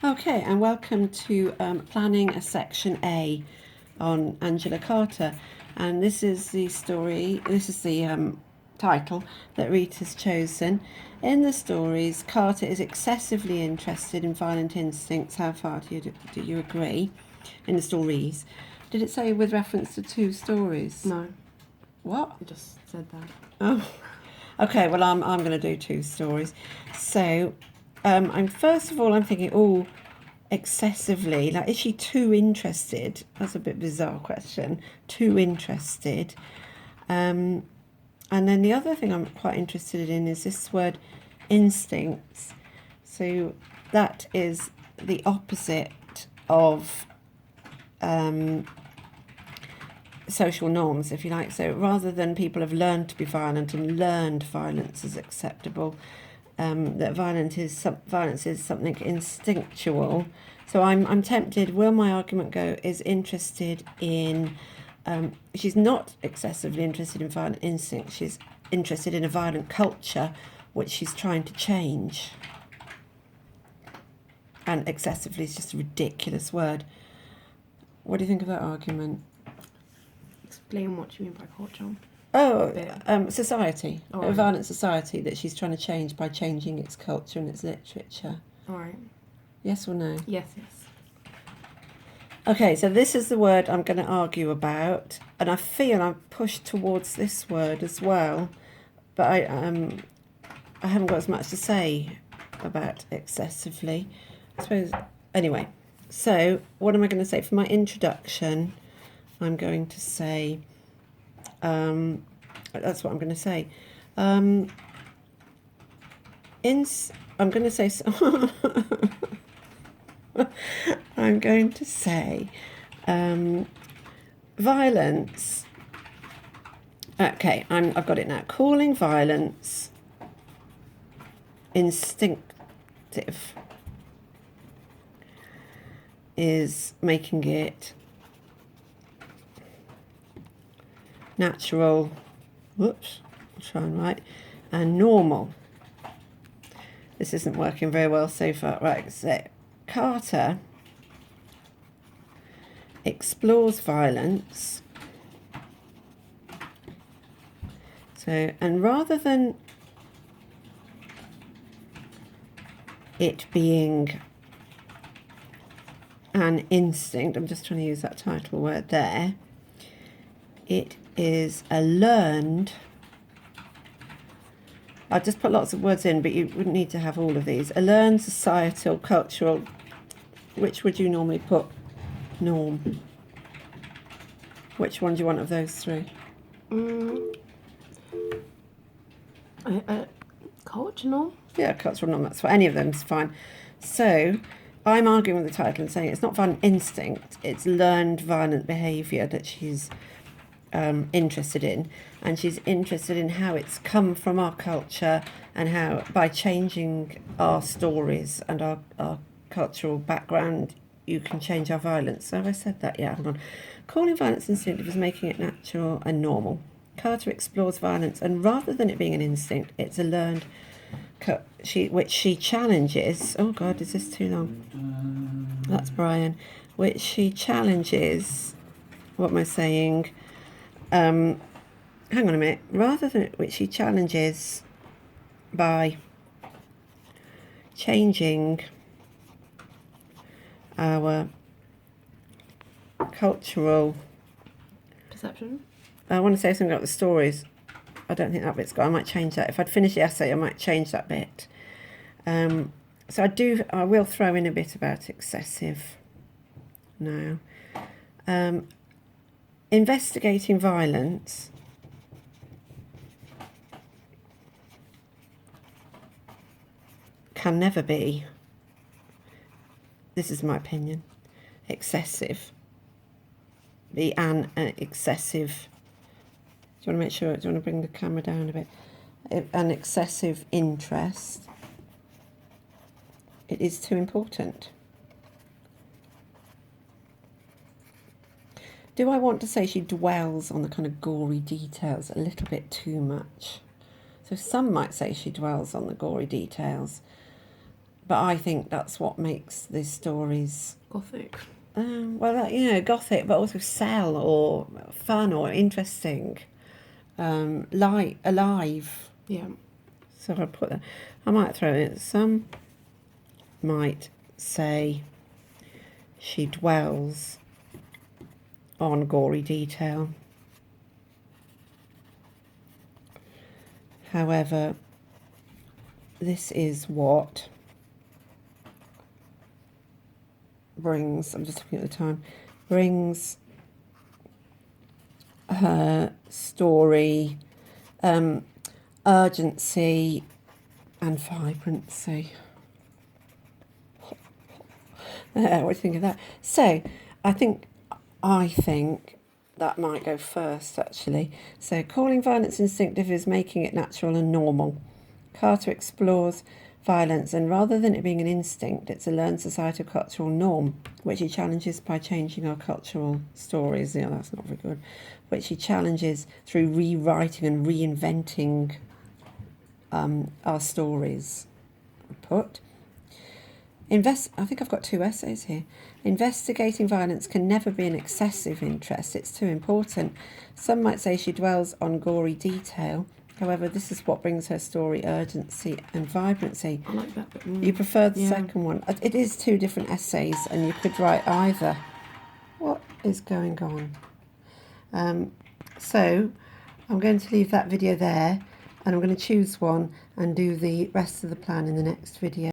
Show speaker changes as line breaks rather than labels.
Okay, and welcome to Planning a Section A on Angela Carter. And this is the story, this is the title that Rita's chosen. In the stories, Carter is excessively interested in violent instincts. How far do you agree? In the stories. Did it say with reference to two stories?
No.
What?
It just said that.
Oh, okay. Well, I'm going to do two stories. So, I'm first of all, I'm thinking, excessively. Like, is she too interested? That's a bit bizarre question. Too interested. And then the other thing I'm quite interested in is this word, instincts. So that is the opposite of social norms, if you like. So rather than people have learned to be violent and learned violence is acceptable, that violence is something instinctual. So I'm tempted. Will my argument go is interested in? She's not excessively interested in violent instinct. She's interested in a violent culture, which she's trying to change. And excessively is just a ridiculous word. What do you think of that argument?
Explain what you mean by culture.
Society. A violent society that she's trying to change by changing its culture and its literature.
All right.
Yes or no?
Yes.
Okay, so this is the word I'm going to argue about, and I feel I'm pushed towards this word as well, but I haven't got as much to say about excessively. I suppose. Anyway, so what am I going to say for my introduction? I'm going to say. That's what I'm going to say. I'm going to say. I'm going to say violence. Okay, I've got it now. Calling violence instinctive is making it natural. Whoops, I'll try and write. And normal. This isn't working very well so far. Right, so Carter explores violence. So, and rather than it being an instinct, I'm just trying to use that title word there, it is a learned. I've just put lots of words in, but you wouldn't need to have all of these. A learned societal, cultural. Which would you normally put? Norm. Which one do you want of those three?
Culture norm?
Yeah, cultural norm, that's fine. Any of them's fine. So, I'm arguing with the title and saying it's not violent instinct, it's learned violent behaviour that she's interested in, and she's interested in how it's come from our culture and how by changing our stories and our cultural background you can change our violence. So have I said that? Yeah, hold on. Calling violence instinctive is making it natural and normal. Carter explores violence, and rather than it being an instinct, it's a learned which she challenges. Oh God, is this too long? That's Brian. Which she challenges. What am I saying? Hang on a minute. Rather than which she challenges by changing our cultural
perception.
I want to say something about the stories. I don't think that bit's got. I might change that. If I'd finished the essay, I might change that bit. So I will throw in a bit about excessive now. Investigating violence can never be, this is my opinion, excessive. Be an excessive. Do you want to make sure? Do you want to bring the camera down a bit? An excessive interest. It is too important. Do I want to say she dwells on the kind of gory details a little bit too much? So some might say she dwells on the gory details. but I think that's what makes these stories,
Gothic.
well, you know, gothic, but also sell or fun or interesting, alive.
Yeah.
So I put that. I might throw in. Some might say she dwells on gory detail. However, this is what brings, I'm just looking at the time, brings her story urgency and vibrancy. What do you think of that? So I think that might go first, actually. So calling violence instinctive is making it natural and normal. Carter explores violence, and rather than it being an instinct, it's a learned societal cultural norm, which he challenges by changing our cultural stories. Yeah, that's not very good. Which he challenges through rewriting and reinventing our stories. I think I've got 2 essays here. Investigating violence can never be an excessive interest. It's too important. Some might say she dwells on gory detail. However, this is what brings her story urgency and vibrancy.
I like that bit more.
You prefer the
Yeah.
second one. It is 2 different essays, and you could write either. What is going on? So I'm going to leave that video there, and I'm going to choose one and do the rest of the plan in the next video.